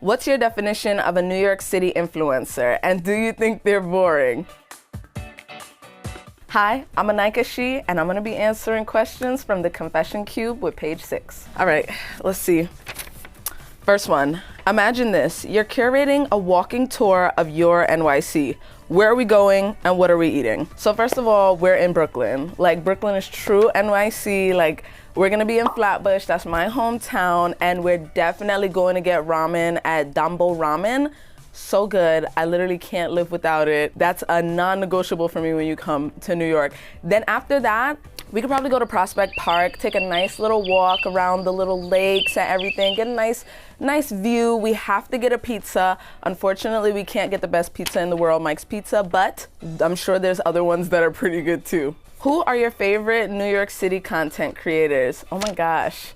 What's your definition of a New York City influencer, and do you think they're boring? Hi, I'm Anayka She, and I'm gonna be answering questions from the Confession Cube with page 6. All right, let's see. First one, imagine this. You're curating a walking tour of your NYC. Where are we going and what are we eating? So first of all, we're in Brooklyn. Like, Brooklyn is true NYC. Like, we're gonna be in Flatbush, that's my hometown, and we're definitely going to get ramen at Dambo Ramen. So good, I literally can't live without it. That's a non-negotiable for me when you come to New York. Then after that, we could probably go to Prospect Park, take a nice little walk around the little lakes and everything, get a nice view. We have to get a pizza. Unfortunately, we can't get the best pizza in the world, Mike's Pizza, but I'm sure there's other ones that are pretty good too. Who are your favorite New York City content creators? Oh my gosh,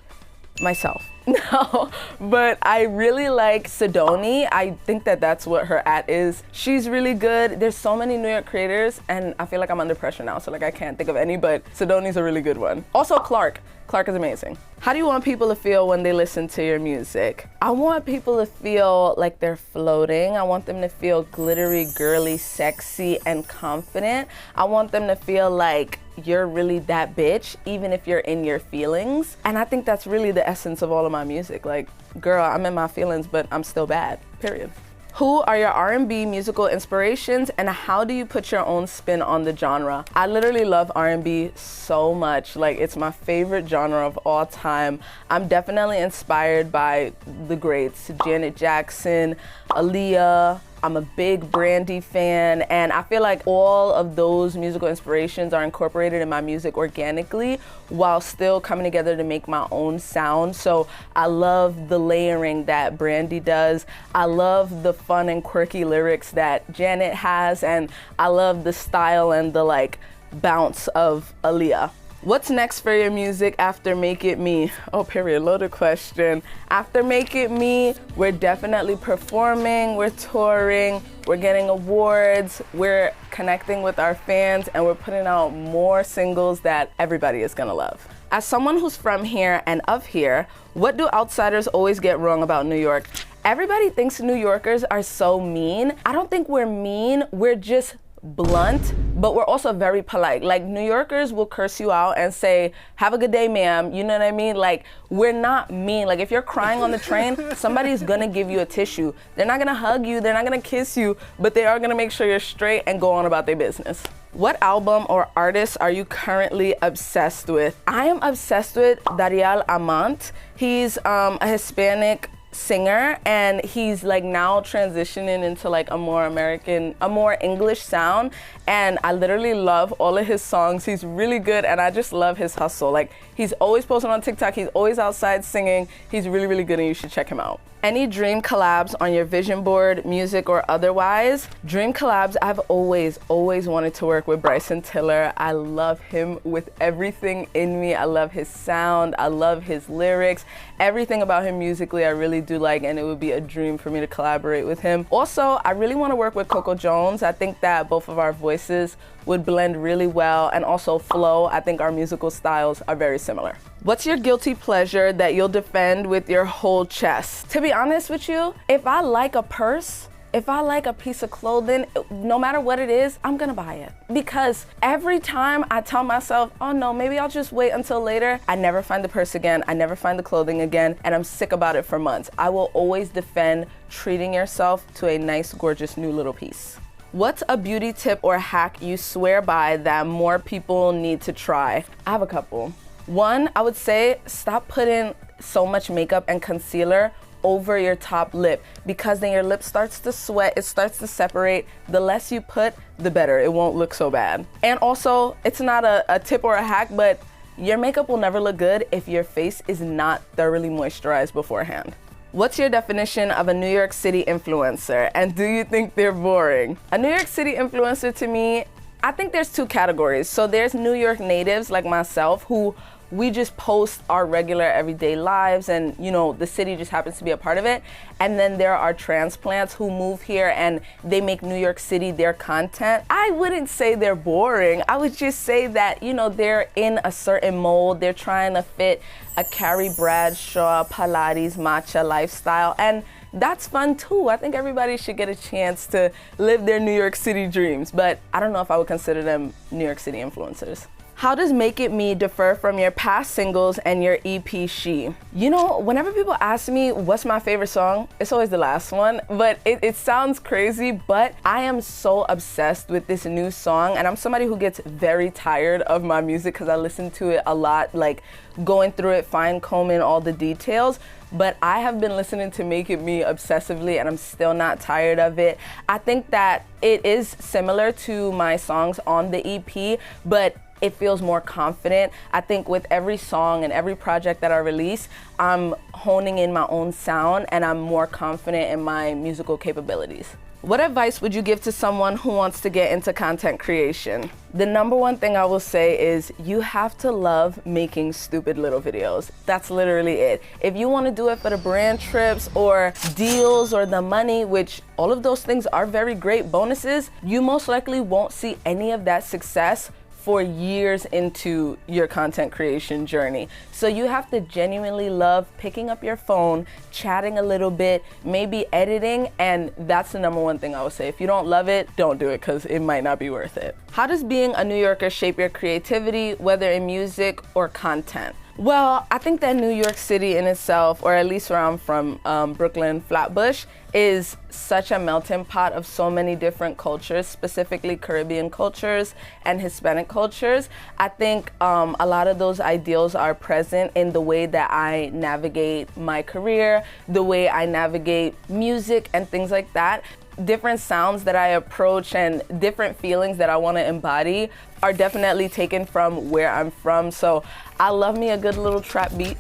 myself. No, but I really like Sidoni. I think that that's what her at is. She's really good. There's so many New York creators and I feel like I'm under pressure now, so like I can't think of any, but Sidoni's a really good one. Also Clark. Clark is amazing. How do you want people to feel when they listen to your music? I want people to feel like they're floating. I want them to feel glittery, girly, sexy, and confident. I want them to feel like you're really that bitch, even if you're in your feelings. And I think that's really the essence of all of my music. Like, girl, I'm in my feelings, but I'm still bad, period. Who are your R&B musical inspirations and how do you put your own spin on the genre? I literally love R&B so much. Like, it's my favorite genre of all time. I'm definitely inspired by the greats, Janet Jackson, Aaliyah. I'm a big Brandy fan, and I feel like all of those musical inspirations are incorporated in my music organically while still coming together to make my own sound. So I love the layering that Brandy does. I love the fun and quirky lyrics that Janet has, and I love the style and the like bounce of Aaliyah. What's next for your music after Make It Me? Oh, period, loaded question. After Make It Me, we're definitely performing, we're touring, we're getting awards, we're connecting with our fans, and we're putting out more singles that everybody is gonna love. As someone who's from here and of here, what do outsiders always get wrong about New York? Everybody thinks New Yorkers are so mean. I don't think we're mean, we're just blunt, but we're also very polite. Like, New Yorkers will curse you out and say, have a good day, ma'am. You know what I mean? Like, we're not mean. Like, if you're crying on the train, somebody's gonna give you a tissue. They're not gonna hug you, they're not gonna kiss you, but they are gonna make sure you're straight and go on about their business. What album or artist are you currently obsessed with? I am obsessed with Darial Amant. He's a Hispanic singer, and he's like now transitioning into like a more English sound, and I literally love all of his songs. He's really good, and I just love his hustle. Like, he's always posting on TikTok, he's always outside singing. He's really, really good, and you should check him out. Any dream collabs on your vision board, music or otherwise? Dream collabs, I've always wanted to work with Bryson Tiller. I love him with everything in me. I love his sound, I love his lyrics. Everything about him musically I really do like, and it would be a dream for me to collaborate with him. Also, I really want to work with Coco Jones. I think that both of our voices would blend really well, and also flow. I think our musical styles are very similar. What's your guilty pleasure that you'll defend with your whole chest? To be honest with you, if I like a purse, if I like a piece of clothing, no matter what it is, I'm gonna buy it. Because every time I tell myself, oh no, maybe I'll just wait until later, I never find the purse again, I never find the clothing again, and I'm sick about it for months. I will always defend treating yourself to a nice, gorgeous new little piece. What's a beauty tip or hack you swear by that more people need to try? I have a couple. One, I would say stop putting so much makeup and concealer over your top lip, because then your lip starts to sweat, it starts to separate. The less you put, the better. It won't look so bad. And also, it's not a tip or a hack, but your makeup will never look good if your face is not thoroughly moisturized beforehand. What's your definition of a New York City influencer, and do you think they're boring? A New York City influencer, to me, I think there's two categories. So there's New York natives like myself who we just post our regular everyday lives, and you know, the city just happens to be a part of it. And then there are transplants who move here and they make New York City their content. I wouldn't say they're boring. I would just say that, you know, they're in a certain mold. They're trying to fit a Carrie Bradshaw, Pilates, matcha lifestyle. And that's fun too. I think everybody should get a chance to live their New York City dreams, but I don't know if I would consider them New York City influencers. How does Make It Me differ from your past singles and your EP She? You know, whenever people ask me what's my favorite song, it's always the last one, but it sounds crazy, but I am so obsessed with this new song, and I'm somebody who gets very tired of my music because I listen to it a lot, like going through it, fine combing all the details. But I have been listening to Make It Me obsessively, and I'm still not tired of it. I think that it is similar to my songs on the EP, but it feels more confident. I think with every song and every project that I release, I'm honing in my own sound and I'm more confident in my musical capabilities. What advice would you give to someone who wants to get into content creation? The number one thing I will say is you have to love making stupid little videos. That's literally it. If you want to do it for the brand trips or deals or the money, which all of those things are very great bonuses, you most likely won't see any of that success for years into your content creation journey. So you have to genuinely love picking up your phone, chatting a little bit, maybe editing, and that's the number one thing I would say. If you don't love it, don't do it because it might not be worth it. How does being a New Yorker shape your creativity, whether in music or content? Well, I think that New York City in itself, or at least where I'm from, Brooklyn, Flatbush, is such a melting pot of so many different cultures, specifically Caribbean cultures and Hispanic cultures. I think a lot of those ideals are present in the way that I navigate my career, the way I navigate music and things like that. Different sounds that I approach and different feelings that I want to embody are definitely taken from where I'm from. So I love me a good little trap beat.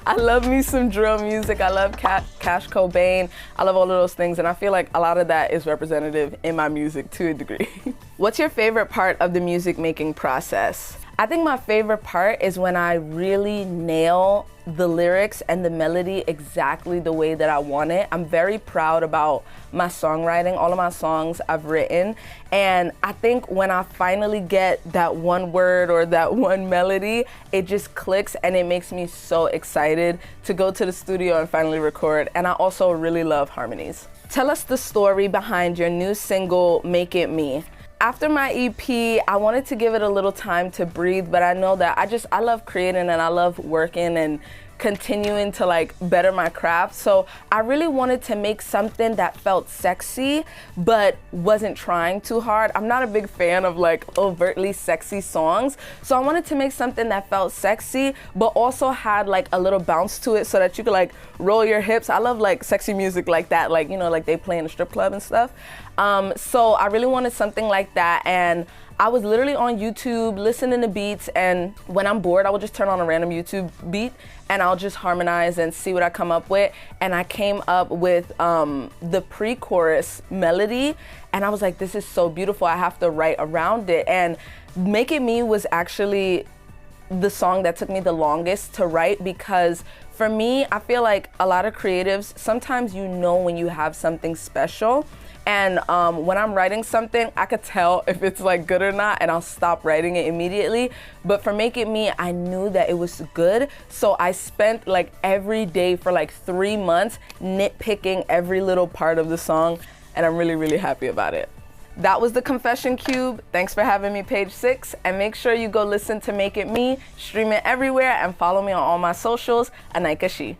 I love me some drill music. I love Cash Cobain. I love all of those things, and I feel like a lot of that is representative in my music to a degree. What's your favorite part of the music making process? I think my favorite part is when I really nail the lyrics and the melody exactly the way that I want it. I'm very proud about my songwriting, all of my songs I've written, and I think when I finally get that one word or that one melody, it just clicks and it makes me so excited to go to the studio and finally record, and I also really love harmonies. Tell us the story behind your new single, Make It Me. After my EP, I wanted to give it a little time to breathe, but I know that I love creating and I love working and continuing to like better my craft. So I really wanted to make something that felt sexy, but wasn't trying too hard. I'm not a big fan of like overtly sexy songs. So I wanted to make something that felt sexy, but also had like a little bounce to it so that you could like roll your hips. I love like sexy music like that, like, you know, like they play in a strip club and stuff. So I really wanted something like that, and I was literally on YouTube listening to beats, and when I'm bored, I will just turn on a random YouTube beat and I'll just harmonize and see what I come up with. And I came up with the pre-chorus melody, and I was like, this is so beautiful, I have to write around it. And Make It Me was actually the song that took me the longest to write, because for me, I feel like a lot of creatives, sometimes you know when you have something special. And when I'm writing something, I could tell if it's like good or not, and I'll stop writing it immediately. But for Make It Me, I knew that it was good. So I spent like every day for like 3 months nitpicking every little part of the song, and I'm really, really happy about it. That was the Confession Cube. Thanks for having me, Page 6. And make sure you go listen to Make It Me, stream it everywhere, and follow me on all my socials, Anayka She.